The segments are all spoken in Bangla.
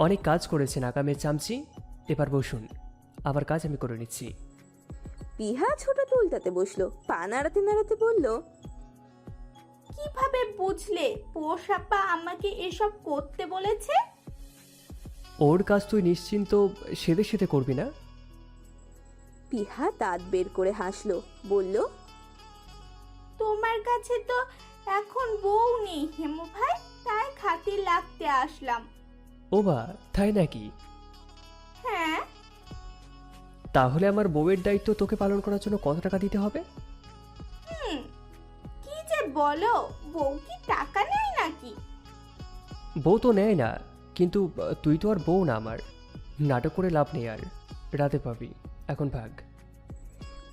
অনেক কাজ করেছেন আগামের চামচি, এবার বসুন, আবার কাজ আমি করে নিচ্ছি। পিহা ছোটাতে উল্টাতে বসলো, পা নাড়াতে নাড়াতে বলল, কিভাবে বুঝলে পোষাপা আমাকে এসব করতে বলেছে? ওর কাজ তুই নিশ্চিন্ত সেদে সেদে করবি না। পিহা দাঁত বের করে হাসলো, বলল, তোমার কাছে তো এখন বউ নেই হেমু ভাই, তাই খাতির লাগতে আসলাম। ও বা, তাই নাকি? হ্যাঁ। তাহলে আমার বউয়ের দায়িত্ব তোকে পালন করার জন্য কত টাকা দিতে হবে? কি যে বলো, বউ কি টাকা নেয় নাকি? বউ তো নেয় না, কিন্তু তুই তো আর বউ না আমার। নাটক করে লাভ নেই আর, রাতে পাবি, এখন ভাগ।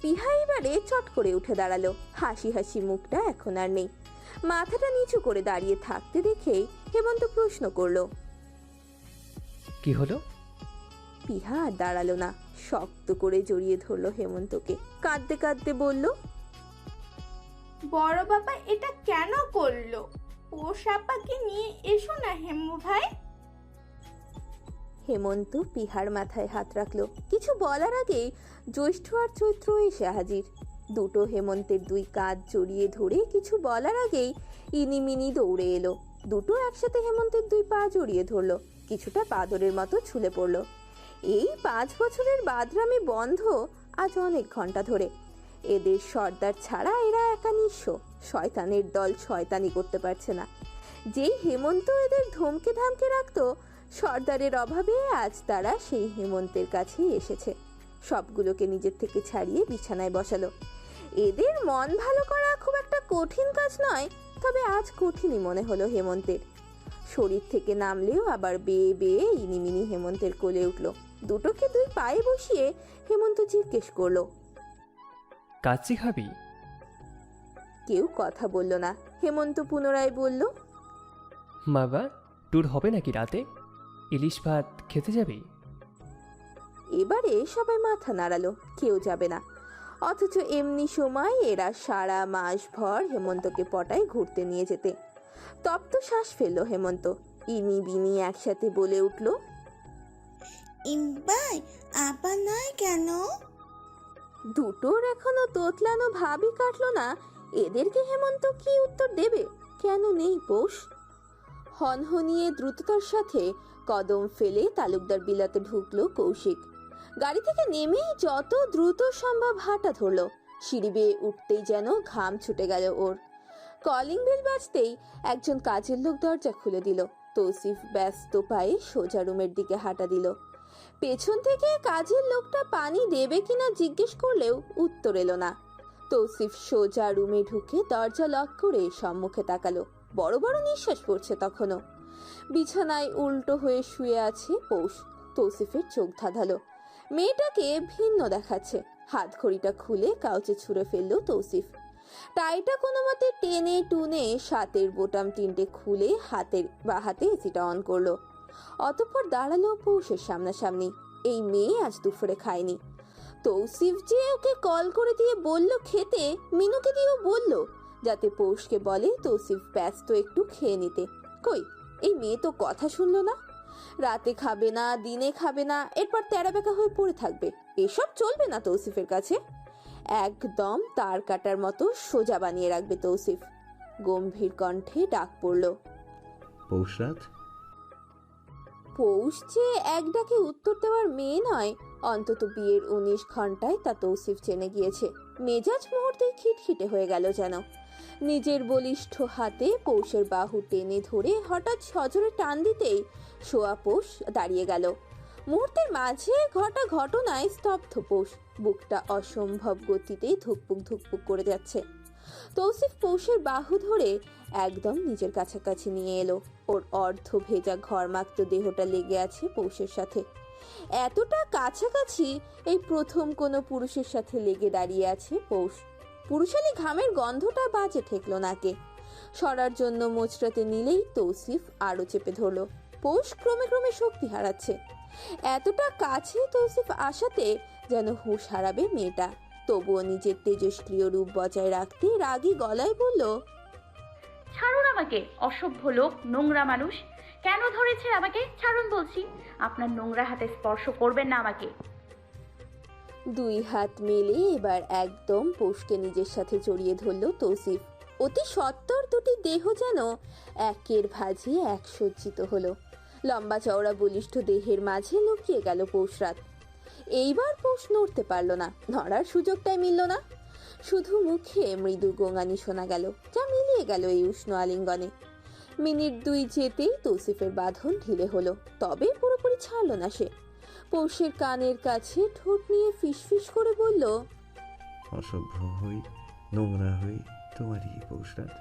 পিহা এবারে চট করে উঠে দাঁড়ালো, হাসি হাসি মুখটা এখন আর নেই। মাথাটা নিচু করে দাঁড়িয়ে থাকতে দেখেই হেমন্ত প্রশ্ন করলো। কি হলো? পিহা আর দাঁড়ালো না, শক্ত করে জড়িয়ে ধরলো হেমন্তকে, কাঁদতে কাঁদতে বলল, বড় বাবা এটা কেন করলো? পোষাপাকে নিয়ে এসো না হেমু ভাই। হেমন্ত পিহার মাথায় হাত রাখলো। কিছু বলার আগেই জ্যৈষ্ঠ আর চৈত্র এসে হাজির। দুটো হেমন্তের দুই কাঁধ জড়িয়ে ধরে কিছু বলার আগেই ইনিমিনি দৌড়ে এলো। দুটো একসাথে হেমন্তের দুই পা জড়িয়ে ধরলো, কিছুটা বাদরের মতো ছুলে পড়লো। এই 5 বছরের বাদরামি বন্ধ আজ অনেক ঘন্টা ধরে। এদের সর্দার ছাড়া এরা একা নিঃস্ব, শয়তানের দল শয়তানি করতে পারছে না। যেই হেমন্ত এদের ধমকে ধামকে রাখতো, সর্দারের অভাবে আজ তারা সেই হেমন্তের কাছেই এসেছে। সবগুলোকে নিজের থেকে ছাড়িয়ে বিছানায় বসালো। এদের মন ভালো করা খুব একটা কঠিন কাজ নয়, তবে আজ কঠিনই মনে হলো হেমন্তের। শরীর থেকে নামলেও আবার বেয়ে বেয়ে ইনিমিনি হেমন্তের কোলে উঠল। দুটোকে দুই পায়ে বসিয়ে হেমন্ত জিজ্ঞেস করলো, কাচ্চি খাবি? কেউ কথা বলল না। হেমন্ত পুনরায় বলল, বাবা, ট্যুর হবে নাকি রাতে? ইলিশ ভাত খেতে যাবি? এবারে সবাই মাথা নাড়ালো, কেউ যাবে না। অথচ এমনি সময় এরা সারা মাস ভর হেমন্তকে পটায় ঘুরতে নিয়ে যেতে। তপ্ত শ্বাস ফেললো হেমন্ত, ইনি বিনি একসাথে বলে উঠল, ইমবাই আবার নয় কেন? দুটোর এখনো তোতলানো ভাবই কাটলো না। এদেরকে হেমন্ত কি উত্তর দেবে? কেন নেই পোষ? হনহনিয়ে দ্রুততার সাথে কদম ফেলে তালুকদার বিলাতে ঢুকলো কৌশিক। গাড়ি থেকে নেমেই যত দ্রুত সম্ভব হাঁটা ধরলো। সিঁড়ি বেয়ে উঠতেই যেন ঘাম ছুটে গেল ওর। কলিং বেল বাজতেই একজন কাজের লোক দরজা খুলে দিল। তৌসিফ ব্যস্ত পায়ে সোজা রুমের দিকে হাঁটা দিল। পেছন থেকে কাজের লোকটা পানি দেবে কিনা জিজ্ঞেস করলেও উত্তর এলো না। তৌসিফ সোজা রুমে ঢুকে দরজা লক করে সম্মুখে তাকালো। বড় বড় নিঃশ্বাস পড়ছে তখনও। বিছানায় উল্টো হয়ে শুয়ে আছে পৌষ। তৌসিফের চোখ ধাঁধালো, মেয়েটাকে ভিন্ন দেখাচ্ছে। হাত ঘড়িটা খুলে কাউচে ছুঁড়ে ফেললো তৌসিফ। টাইটা কোনো মতে টেনে টুনে 7-এর বোতাম 3টে খুলে বা হাতে এসিটা অন করলো। অতঃপর দাঁড়ালো পৌষের সামনাসামনি। এই মেয়ে আজ দুপুরে খায়নি। তৌসিফ যে ওকে কল করে দিয়ে বলল খেতে, মিনুকে দিয়েও বলল যাতে পৌষকে বলে তৌসিফ ব্যস্ত একটু খেয়ে নিতে। কই, এই মেয়ে তো কথা শুনলো না। রাতে খাবে না, দিনে খাবে না, এরপর তেরাবেকা হয়ে পড়ে থাকবে। এসব চলবে না তৌসিফের কাছে। একদম তার কাটার মতো সোজা বানিয়ে রাখবে তৌসিফ। গম্ভীর কণ্ঠে ডাক পড়ল, পৌষরাত। পৌষ যে এক ডাকে উত্তর দেওয়ার মেয়ে নয়, অন্তত বিয়ের 19 ঘন্টায় তা তৌসিফ জেনে গিয়েছে। মেজাজ মুহূর্তেই খিটখিটে হয়ে গেল যেন। নিজের বলিষ্ঠ হাতে পৌষের বাহু টেনে ধরে হঠাৎ সজোরে টান দিতেই শোয়া পৌষ দাঁড়িয়ে গেল। মুহূর্তের মাঝে ঘটা ঘটনায় স্তব্ধ পৌষ। বুকটা অসম্ভব গতিতে ধুকপুক ধুকপুক করে যাচ্ছে। তৌসিফ পৌষের বাহু ধরে একদম নিজের কাছাকাছি নিয়ে এলো। ওর অর্ধ ভেজা ঘরমাক্ত দেহটা লেগে আছে পৌষের সাথে। এতটা কাছাকাছি এই প্রথম কোনো পুরুষের সাথে লেগে দাঁড়িয়ে আছে পৌষ। পুরুষালী ঘামের গন্ধটা বাজে ঠেকলো নাকে। সরার জন্য মোচড়াতে নিলেই তৌসিফ আরো চেপে ধরলো। পৌষ ক্রমে ক্রমে শক্তি হারাচ্ছে। এতটা কাছে তৌসিফ আসাতে যেন হুঁশ হারাবে মেয়েটা। তবুও নিজের তেজস্ক্রিয় রূপ বজায় রাখতে রাগী গলায় বলল, ছাড়ুন আমাকে, অসভ্য লোক, নোংরা মানুষ। কেন ধরেছেন আমাকে? ছাড়ুন বলছি। আপনার নোংরা হাতে স্পর্শ করবেন না আমাকে। দুই হাত মেলে এবার একদম পোষকে নিজের সাথে জড়িয়ে ধরল তৌসিফ। অতি সত্বর দুটি দেহ যেন একের ভাঁজে এক সজ্জিত হলো। লম্বা চওড়া বলিষ্ঠ দেহের মাঝে লুকিয়ে গেল পৌষরাত। এইবার পৌষ নড়তে পারল না, নড়ার সুযোগটাই মিলল না। শুধু মুখে মৃদু গোঙানি শোনা গেল, যা মিলিয়ে গেল এই উষ্ণ আলিঙ্গনে। মিনিট দুই যেতেই তৌসিফের বাঁধন ঢিলে হলো, তবে পুরোপুরি ছাড়ল না সে। পৌষের কানের কাছে ঠোঁট নিয়ে ফিসফিস করে বলল, অসভ্য হই, নোংরা হই, তোমারই পৌষরাত।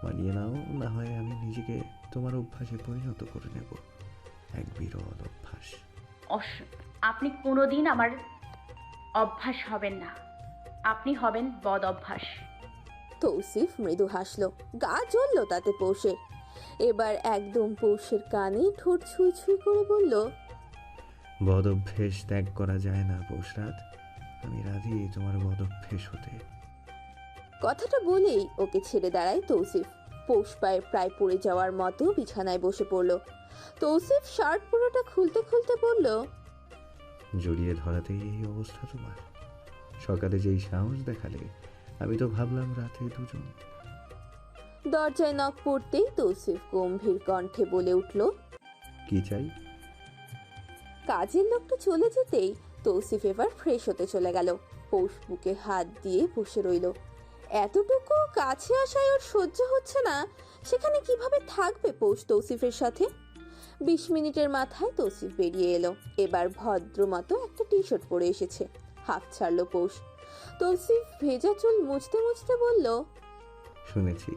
মানিয়ে নাও, না হয় আমি নিজেকে তোমার অভ্যাসে পরিণত করে নেব। এক বিরল অভ্যাস। আপনি কোনোদিন আমার অভ্যাস হবেন না। আপনি হবেন বদ অভ্যাস। তৌসিফ মৃদু হাসল, গা জ্বলল তাতে পৌষের। এবার একদম পৌষের কানে ঠোঁট ছুঁই ছুঁই করে বলল, বদ অভ্যেস ত্যাগ করা যায় না পৌষরাত। আমি রাজি তোমার বদ অভ্যেস হতে। কথাটা বলেই ওকে ছেড়ে দাঁড়ায় তৌসিফ। পৌষ পায়ে প্রায় পড়ে যাওয়ার মতো বিছানায় বসে পড়ল। তৌসিফ শার্ট পুরোটা খুলতে খুলতে বলল, জড়িয়ে ধরাতেই এই অবস্থা তোমার? সকালে যেই সাহস দেখালে, আমি তো ভাবলাম রাতে দুজন। দরজায় নক পড়তেই তৌসিফ গম্ভীর কণ্ঠে বলে উঠল, কি চাই? কাজের লোকটা চলে যেতেই তৌসিফ এবার ফ্রেশ হতে চলে গেল। পৌষ বুকে হাত দিয়ে বসে রইল। এতটুকু কাছে আসায় ওর সহ্য হচ্ছে না, সেখানে কিভাবে থাকবে পৌষ তৌসিফের সাথে। 20 মিনিটের মাথায় তৌসিফ বেরিয়ে এলো। এবার ভদ্র মতো একটা টি শার্ট পরে এসেছে। হাফ ছাড়লো পৌষ। তৌসিফ ভেজা চুল মুছতে মুছতে বলল, শুনেছি,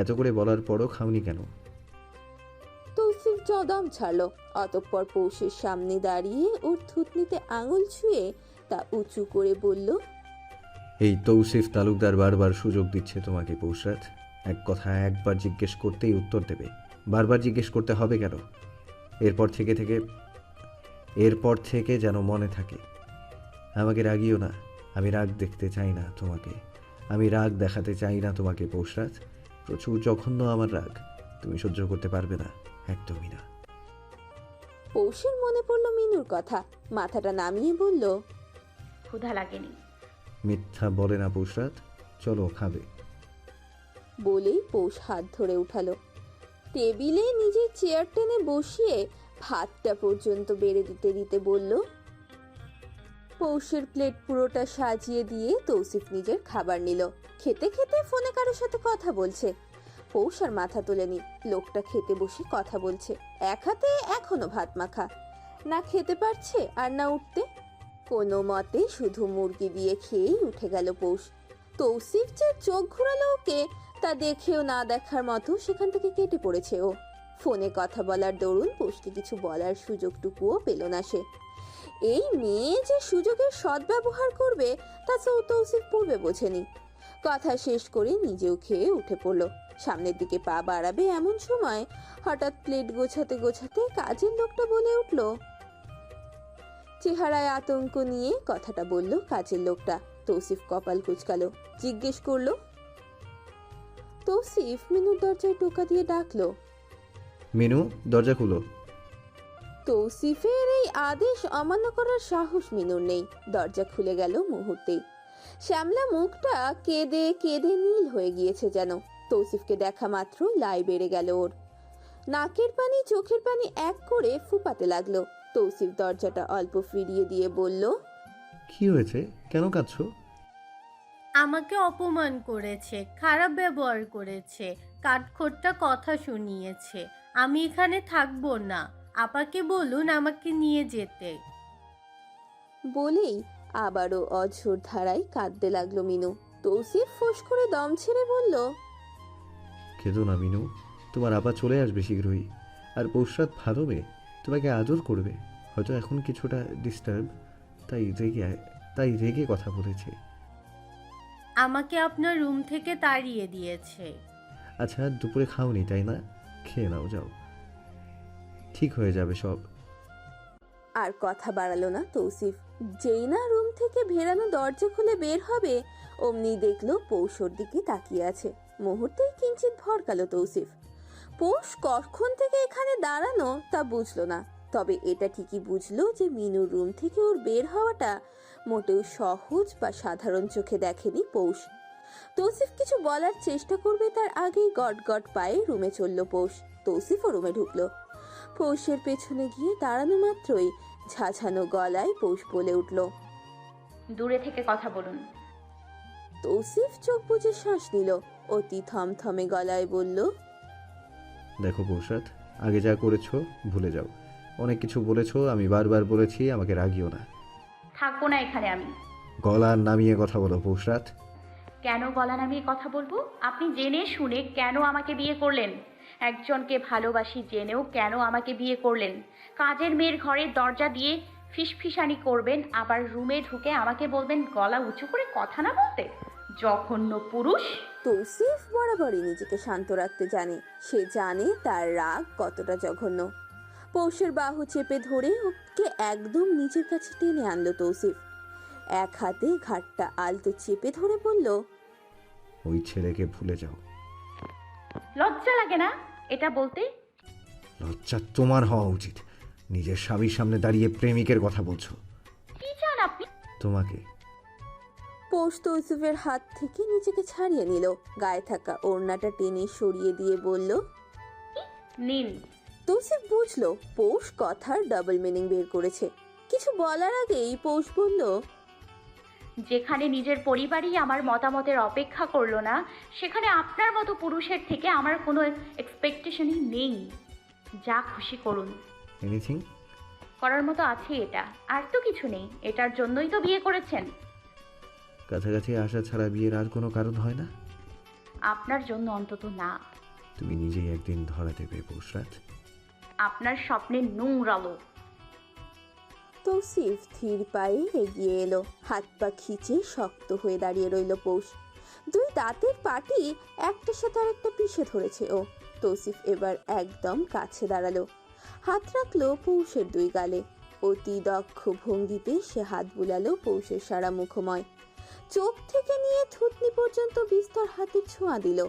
এত করে বলার পরও খাওনি কেন? তৌসিফ দম ছাড়লো। অতঃপর পৌষের সামনে দাঁড়িয়ে ওর থুতনিতে আঙুল ছুঁয়ে তা উঁচু করে বলল, এই তৌসিফ তালুকদার বারবার সুযোগ দিচ্ছে তোমাকে পৌষরাত। এক কথা একবার জিজ্ঞেস করতেই উত্তর দেবে, বারবার জিজ্ঞেস করতে হবে কেন? এরপর থেকে যেন মনে থাকে। আমাকে রাগিও না, আমি রাগ দেখতে চাই না তোমাকে। আমি রাগ দেখাতে চাই না তোমাকে পৌষরাত। প্রচুর জঘন্য আমার রাগ, তুমি সহ্য করতে পারবে না, একদমই না। পৌষের মনে পড়ল মিনুর কথা, মাথাটা নামিয়ে বলল, ক্ষুধা লাগেনি। মিথ্যা বলে না পৌষরাত, চলো খাবে। বলেই পৌষ হাত ধরে উঠালো। টেবিলে নিজের চেয়ার টেনে বসিয়ে ভাতটা পর্যন্ত বেড়ে দিতে দিতে বলল। পৌষের প্লেট পুরোটা সাজিয়ে দিয়ে তৌসিফ নিজের খাবার নিল। খেতে খেতে ফোনে কারোর সাথে কথা বলছে। পৌষ আর মাথা তোলেনি। লোকটা খেতে বসে কথা বলছে, এক হাতে এখনো ভাত মাখা। না খেতে পারছে আর না উঠতে। কোনো মতে শুধু মুরগি দিয়ে খেয়েই উঠে গেল পৌষ। তৌসিফ যে চোখ ঘুরালো ওকে, তা দেখেও না দেখার মতো সেখান থেকে কেটে পড়েছে ও। ফোনে কথা বলার দরুন পৌষকে কিছু বলার সুযোগটুকুও পেল না সে। এই মেয়ে যে সুযোগের সদ্ব্যবহার করবে তা তৌসিফ পূর্বে বোঝেনি। কথা শেষ করে নিজেও খেয়ে উঠে পড়ল। সামনের দিকে পা বাড়াবে এমন সময় হঠাৎ প্লেট গোছাতে গোছাতে কাজের লোকটা বলে উঠল। চেহারায় আতঙ্ক নিয়ে কথাটা বলল কাজের লোকটা। তৌসিফ কপাল কুঁচকালো, জিজ্ঞেস করলো। তৌসিফ মিনুর দরজায় টোকা দিয়ে ডাকলো, মিনু, দরজা খুলো। তৌসিফের এই আদেশ অমান্য করার সাহস মিনুর নেই। দরজা খুলে গেল মুহূর্তেই। শ্যামলা মুখটা কেঁদে কেঁদে নীল হয়ে গিয়েছে যেন। তৌসিফকে দেখা মাত্র লাই বেড়ে গেল ওর। নাকের পানি চোখের পানি এক করে ফুপাতে লাগলো। তৌসিফ দরজাটা অল্প ফিরিয়ে দিয়ে বলল, কি হয়েছে, কেন কাঁদছো? আমাকে অপমান করেছে, খারাপ ব্যবহার করেছে, কাঠখোট্টা কথা শুনিয়েছে। আমি এখানে থাকবো না। আপাকে বলুন আমাকে নিয়ে যেতে। বলেই আবারও অঝোর ধারায় কাঁদতে লাগলো মিনু। তৌসিফ ফোঁস করে দম ছেড়ে বলল, কেঁদো না মিনু, তোমার আপা চলে আসবে শীঘ্রই। আর পৌষরাত ভালো মেয়ে, তোমাকে আদর করবে। হয়তো এখন কিছুটা ডিস্টার্ব, তাই রেগে কথা বলেছে। আমাকে আপনার রুম থেকে তাড়িয়ে দিয়েছে। আচ্ছা, দুপুরে খাওনি তাই না? খেয়ে নাও, যাও, ঠিক হয়ে যাবে সব। আর কথা বাড়ালো না তৌসিফ। যেই না রুম থেকে ভেরানো দরজা খুলে বের হবে, অমনি দেখলো পৌষর দিকে তাকিয়ে আছে। মুহূর্তেই কিঞ্চিত ভরকালো তৌসিফ। পৌষ কখন থেকে এখানে দাঁড়ানো তা বুঝলো না, তবে এটা ঠিকই বুঝলো যে মিনুর রুম থেকে ওর বের হওয়াটা মোটেও সহজ বা সাধারণ চোখে দেখেনি পৌষ। তৌসিফ কিছু বলার চেষ্টা করবে তার আগেই গট গট পায়ে রুমে চলল পৌষ। তৌসিফও রুমে ঢুকলো। পৌষের পেছনে গিয়ে দাঁড়ানো মাত্রই ঝাঝানো গলায় পৌষ বলে উঠল, দূরে থেকে কথা বলুন। তৌসিফ চোখ বুজে শ্বাস নিল, অতি থমথমে গলায় বলল, দেখো পৌষরাত, আগে যা করেছো ভুলে যাও। অনেক কিছু বলেছো, আমি বারবার বলেছি আমাকে রাগিও না। থাকবো না এখানে আমি। গলা নামিয়ে কথা বলো পৌষরাত। কেন গলা নামিয়ে কথা বলবো? আপনি জেনে শুনে কেন আমাকে বিয়ে করলেন? একজনকে ভালোবাসি জেনেও কেন আমাকে বিয়ে করলেন? কাজের মেয়ের ঘরের দরজা দিয়ে ফিসফিসানি করবেন, আবার রুমে ঢুকে আমাকে বলবেন গলা উঁচু করে কথা না বলতে? জঘন্য পুরুষ! তৌসিফ বরাবরই নিজেকে শান্ত রাখতে জানে। সে জানে তার রাগ কতটা জঘন্য। পৌষের বাহু চেপে ধরে ওকে একদম নিজের কাছে টেনে আনলো তৌসিফ। এক হাতে ঘাটটা আলতো চেপে ধরে বলল, ওই ছেলেকে ভুলে যাও। লজ্জা লাগে না এটা বলতে? লজ্জা তোমার হওয়া উচিত। নিজের স্বামীর সামনে দাঁড়িয়ে প্রেমিকের কথা বলছো। কি চান আপনি? তোমাকে। পৌষ তৌসিফের হাত থেকে নিজেকে ছাড়িয়ে নিল, গায়ে থাকা ওড়নাটা টেনে সরিয়ে দিয়ে বলল, নিন। তৌসিফ বুঝলো পৌষ কথার ডাবল মিনিং বের করেছে। কিছু বলার আগেই পৌষ বলল, যেখানে নিজের পরিবারই আমার মতামতের অপেক্ষা করলো না, সেখানে আপনার মতো পুরুষের থেকে আমার কোনো এক্সপেকটেশনই নেই। যা খুশি করুন। এনিথিং? করার মতো আছে এটা, আর তো কিছু নেই। এটার জন্যই তো বিয়ে করেছেন। কাছাকাছি আসা ছাড়া বিয়ের আর কোনো কারণ হয় না? আপনার জন্য অন্তত না। তুমি নিজেই একদিন ধরা দেবে পৌষরাত। আপনার স্বপ্নে নোংরা লোক। তৌসিফ ধীর পায়ে এগিয়ে এলো, হাত পা খিচে শক্ত হয়ে দাঁড়িয়ে রইল পৌষ। দুই দাঁতের পাটি একটার সাথে আর একটা পিষে ধরেছে ও। তৌসিফ এবার একদম কাছে দাঁড়ালো, হাত রাখলো পৌষের দুই গালে। অতি দক্ষ ভঙ্গিতে সে হাত বুলালো পৌষের সারা মুখময়। চোখ থেকে নিয়ে থুতনি পর্যন্ত বিস্তর হাতের ছোঁয়া দিল।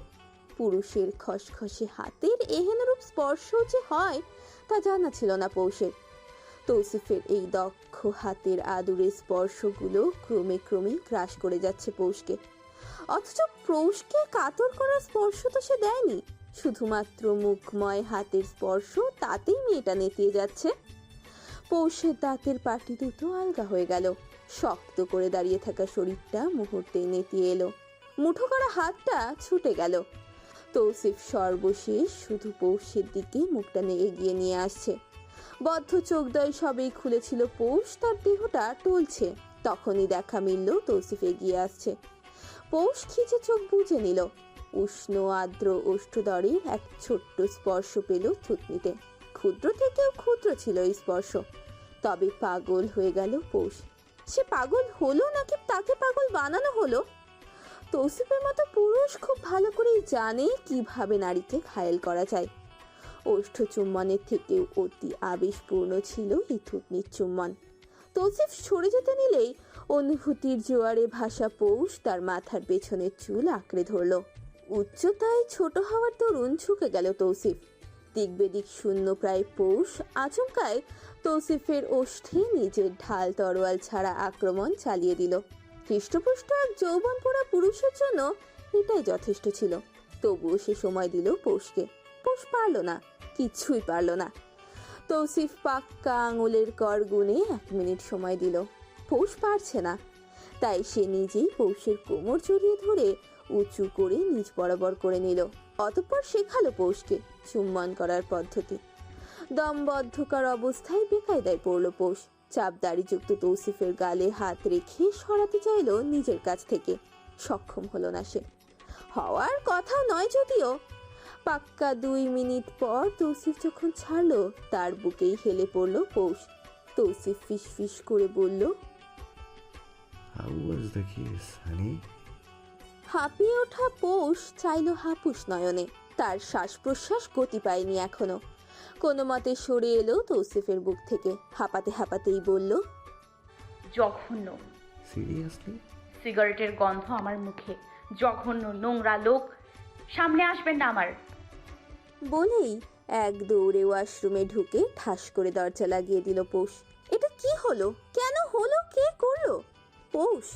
পুরুষের খসখসে হাতের এহেনরূপ স্পর্শ যে হয় তা জানা ছিল না পৌষের। তৌসিফের এই দক্ষ হাতের আদুরে স্পর্শগুলো ক্রমে ক্রমে গ্রাস করে যাচ্ছে পৌষকে। অথচ পৌষকে কাতর করার স্পর্শ তো সে দেয়নি, শুধুমাত্র মুখময় হাতের স্পর্শ, তাতেই মেয়েটা নেতিয়ে যাচ্ছে। পৌষের দাঁতের পাটি দুটো আলগা হয়ে গেল, শক্ত করে দাঁড়িয়ে থাকা শরীরটা মুহূর্তেই নেতিয়ে এলো, মুঠো করা হাতটা ছুটে গেল। তৌসিফ সর্বশেষ শুধু পৌষের দিকে মুখটা এগিয়ে নিয়ে আসছে। বদ্ধ চোখদয় সবেই খুলেছিল পৌষ, তার দেহটা টলছে। তখনই দেখা মিলল তৌসিফ এগিয়ে আসছে। পৌষ খিচে চোখ বুজে নিল। উষ্ণ আর্দ্র ওষ্ঠদরের এক ছোট্ট স্পর্শ পেল থুতনিতে। ক্ষুদ্র থেকেও ক্ষুদ্র ছিল এই স্পর্শ। তবে পাগল হয়ে গেল পৌষ। সে পাগল হলো নাকি তাকে পাগল বানানো হলো? তৌসিফের মতো পুরুষ খুব ভালো করেই জানে কিভাবে নারীকে ঘায়েল করা যায়। ওষ্ঠ চুম্বনের থেকেও অতি আবেশপূর্ণ ছিল এই থুতনির চুম্বন। তৌসিফ সরে যেতে নিলেই অনুভূতির জোয়ারে ভাসা পৌষ তার মাথার পেছনের চুল আঁকড়ে ধরল। উচ্চতায় ছোট হওয়ার তরুণ ঝুঁকে গেল তৌসিফ। দিক বেদিক শূন্য প্রায় পৌষ আচমকায় তৌসিফের ওষ্ঠে নিজের ঢাল তরোয়াল ছাড়া আক্রমণ চালিয়ে দিল। হৃষ্টপুষ্ট এক যৌবন পোড়া পুরুষের জন্য এটাই যথেষ্ট ছিল। তবুও সে সময় দিল পৌষকে। পৌষ পারল না, কিছুই পারল না। তৌসিফ পাক্কা আঙুলের কর গুনে 1 মিনিট সময় দিল। পৌষ পারছে না, তাই সে নিজেই পৌষের কোমর জড়িয়ে ধরে উঁচু করে নিচ বরাবর করে নিল। অতঃপর শেখালো পৌষকে চুম্বন করার পদ্ধতি। দমবদ্ধকার অবস্থায় বেকায়দায় পড়ল পৌষ। চাপদাড়িযুক্ত তৌসিফের গালে হাত রেখে সরাতে চাইল নিজের কাছ থেকে, সক্ষম হলো না সে। হওয়ার কথা নয় যদিও। পাক্কা 2 মিনিট পর তৌসিফ যখন ছাড়লো, তার বুকেই হেলে পড়ল পৌষ। তৌসিফ ফিসফিস করে বলল, How was the kiss, honey? হাঁপিয়ে ওঠা পৌষ চাইল হাপুস নয়নে। তার শ্বাস প্রশ্বাস গতি পায়নি এখনো। কোনো মতে সরে এলো তৌসিফের বুক থেকে। হাঁপাতে হাঁপাতেই বলল, জঘন্য। Seriously? সিগারেটের গন্ধ আমার মুখে। জঘন্য নোংরা লোক, সামনে আসবেন না আমার। বলেই এক দৌড়ে ওয়াশরুমে ঢুকে ঠাস করে দরজা লাগিয়ে দিল পৌষ। এটা কি হলো? কেন হলো? কে করলো? পৌষ।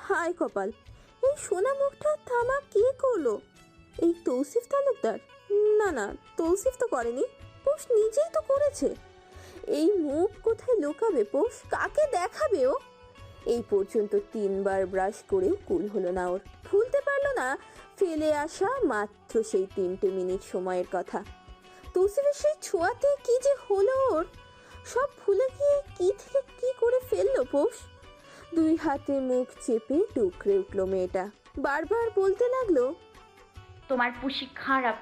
হায় কপাল, এই সোনা মুখটা থামা কে করলো? এই তৌসিফ তালুকদার? না না, তৌসিফ তো করেনি, পৌষ নিজেই তো করেছে। এই মুখ কোথায় লুকাবে পৌষ? কাকে দেখাবে ও? এই পর্যন্ত 3বার ব্রাশ করেও কুল হলো না ওর। ভুলতে পারলো না ফেলে আসা মাত্র সেই 3টে মিনিট সময়ের কথা। তৌসিফের সেই ছোঁয়াতে কি যে হলো ওর, সব ভুলে গিয়ে কি থেকে কি করে ফেললো পৌষ। 2 হাতে মুখ চেপে টুকরে উঠল মেয়েটা, বারবার বলতে লাগলো, তোমার পুষি খারাপ,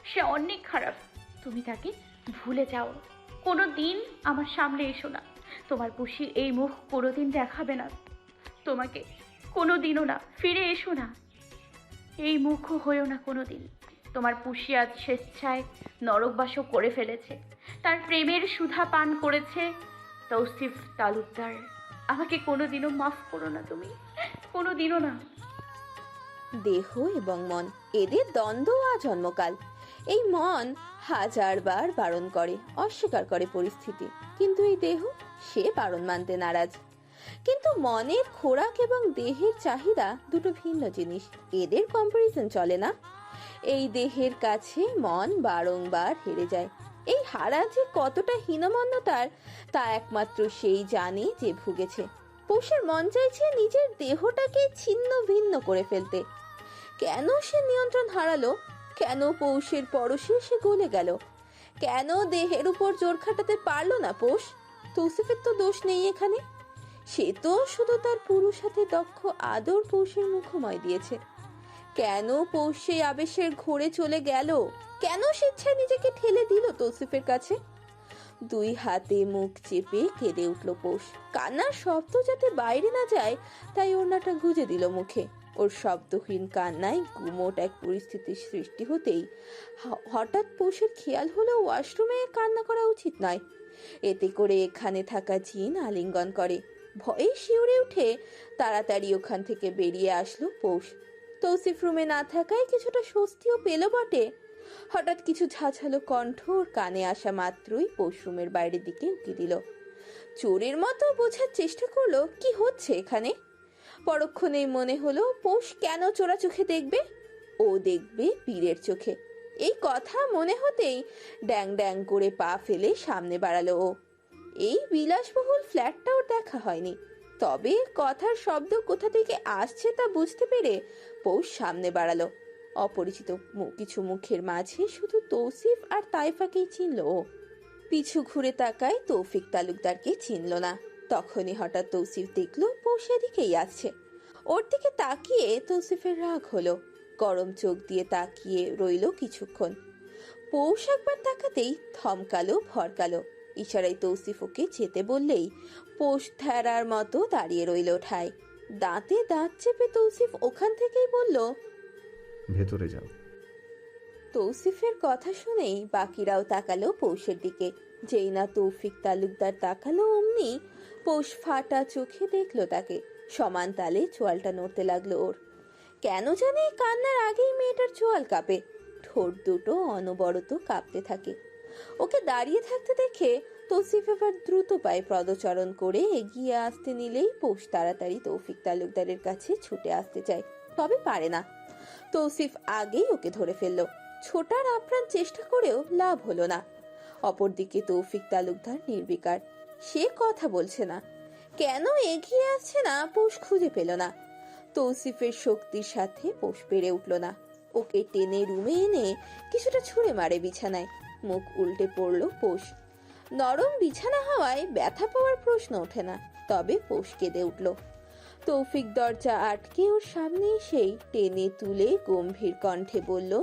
সে অনেক খারাপ। তুমি তাকে ভুলে যাও, কোনো দিন আমার সামনে এসো না। তোমার পুষি এই মুখ কোনোদিন দেখাবে না তোমাকে, কোনো দিনও না। ফিরে এসো না, এই মুখও হয়েও না কোনো দিন। তোমার পুষি আজ স্বেচ্ছায় নরকবাসও করে ফেলেছে, তার প্রেমের সুধা পান করেছে তৌসিফ তালুকদার। আমাকে কোনোদিনও মাফ করো না তুমি, কোনোদিনও না। দেহ এবং মন, এদের দ্বন্দ্ব আজন্মকাল। এই মন হাজারবার বারণ করে, অস্বীকার করে পরিস্থিতি, কিন্তু এই দেহ, সে বারণ মানতে নারাজ। কিন্তু মনের খোরাক এবং দেহের চাহিদা দুটো ভিন্ন জিনিস, এদের কম্পারিজন চলে না। এই দেহের কাছে মন বারংবার হেরে যায়। এই হারা যে কতটা হীনমন্যতার, তা একমাত্র সেই জানে যে ভুগেছে। পৌষের মন চাইছে নিজের দেহটাকে ছিন্ন ভিন্ন করে ফেলতে। কেন সে নিয়ন্ত্রণ হারালো? কেন পৌষের পরশে সে গলে গেল? কেন দেহের উপর জোর খাটাতে পারলো না পৌষ? তৌসিফের তো দোষ নেই এখানে, সে তো শুধু তার পুরুষ হাতে দক্ষ আদর পৌষের মুখময় দিয়েছে। কেন পৌষ সেই আবেশের ঘোরে চলে গেল? কেন স্বেচ্ছায় নিজেকে ঠেলে দিল তৌসিফের কাছে? 2 হাতে মুখ চেপে কেঁদে উঠল পৌষ। কান্নার শব্দ যাতে বাইরে না যায় তাই ওড়নাটা গুজে দিল মুখে। ওর শব্দহীন কান্নায় গুমোট এক পরিস্থিতির সৃষ্টি হতেই হঠাৎ পৌষের খেয়াল হলো ওয়াশরুমে কান্না করা উচিত নয়, এতে করে এখানে থাকা জিন আলিঙ্গন করে। ভয়ে শিউরে উঠে তাড়াতাড়ি ওখান থেকে বেরিয়ে আসলো পৌষ। তৌসিফ রুমে না থাকায় কিছুটা স্বস্তিও পেল বটে। হঠাৎ কিছু ঝাঝালো কণ্ঠ ওর কানে আসা মাত্রই পৌষ রুমের বাইরের দিকে উকি দিল। চোরের মতো বোঝার চেষ্টা করলো কি হচ্ছে এখানে। পরক্ষণেই মনে হলো পৌষ কেন চোরা চোখে দেখবে, ও দেখবে পীরের চোখে। এই কথা মনে হতেই ড্যাং ড্যাং করে পা ফেলে সামনে বাড়ালো ও। এই বিলাসবহুল ফ্ল্যাটটা ওর দেখা হয়নি, তবে কথার শব্দ কোথা থেকে আসছে তা বুঝতে পেরে পৌষ সামনে বাড়ালো। অপরিচিত কিছু মুখের মাঝে শুধু তৌসিফ আর তাইফাকেই চিনল ও। পিছু ঘুরে তাকায় তৌফিক তালুকদারকে চিনল না। তখনই হঠাৎ তৌসিফ দেখলো পৌষ এদিকেই আসছে। ওর দিকে তাকিয়ে তৌসিফের রাগ হলো, গরম চোখ দিয়ে তাকিয়ে রইল কিছুক্ষণ। পৌষ একবার তাকাতেই থমকালো, ভরকালো। ইশারায় তৌসিফ ওকে যেতে বললেই পৌষ ধ্যারার মতো দাঁড়িয়ে রইল ঠায়। দাঁতে দাঁত চেপে তৌসিফ ওখান থেকেই বলল, ভেতরে যাও। তৌসিফের কথা শুনেই বাকিরাও তাকালো পৌষের দিকে। যেই না তৌফিক তালুকদার তাকালো অমনি পৌষ ফাটা চোখে দেখলো তাকে। সমান তালে চোয়ালটা নড়তে লাগলো ওর। কেন জানি কান্নার আগেই মেয়েটার চোয়াল কাঁপে, ঠোঁট দুটো অনবরত কাঁপতে থাকে। ওকে দাঁড়িয়ে থাকতে দেখে তৌসিফ এবার দ্রুত পায়ে পদচারণ করে এগিয়ে আসতে নিলেই পৌষ তাড়াতাড়ি তৌফিক তালুকদারের কাছে ছুটে আসতে চায়, তবে পারে না। তৌসিফ আগেই ওকে ধরে ফেললো। ছোটার আপ্রাণ চেষ্টা করেও লাভ হলো না। অপরদিকে তৌফিক তালুকদার নির্বিকার, সে কথা বলছে না। কেন এগিয়ে আসছে না পৌষ খুঁজে পেল না। তৌসিফের শক্তির সাথে পৌষ পেরে উঠল না। ওকে টেনে রুমে এনে কিছুটা ছুঁড়ে মারে বিছানায়। মুখ উল্টে পড়ল পৌষ। নরম বিছানা হওয়ায় ব্যথা পাওয়ার প্রশ্ন ওঠে না, তবে পৌষ কেঁদে উঠল। তৌফিক দরজা আটকে ওর সামনে এসেই টেনে তুলে গম্ভীর কণ্ঠে বলল,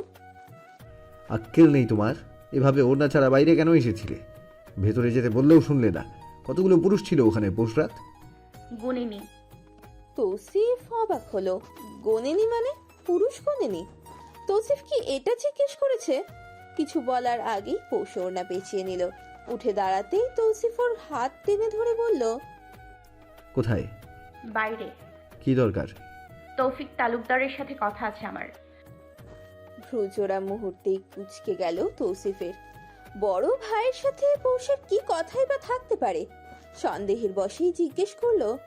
আক্কেল নেই তোমার? এভাবে ওড়না ছাড়া বাইরে কেন এসেছিলে? ভেতরে যেতে বললেও শুনলে না। কতগুলো পুরুষ ছিল ওখানে পৌষ রাত? গুনিনি। তৌসিফ অবাক হলো। গোনেনি মানে? পুরুষ গোনেনি? তৌসিফ কি এটা জিজ্ঞেস করেছে? কিছু বলার আগেই পৌষ ওড়না পেঁচিয়ে নিল। উঠে দাঁড়াতেই তৌসিফ ওর হাত টেনে ধরে বলল, কোথায়? বাইরে। কি দরকার? তৌফিক তালুকদারের সাথে কথা আছে আমার। ভ্রুজোড়া মুহূর্তেই কুঁচকে গেল তৌসিফের। বড় ভাইয়ের সাথে পৌষের কি কথাই বা থাকতে পারে? সন্দেহের বশেই জিজ্ঞেস করলো,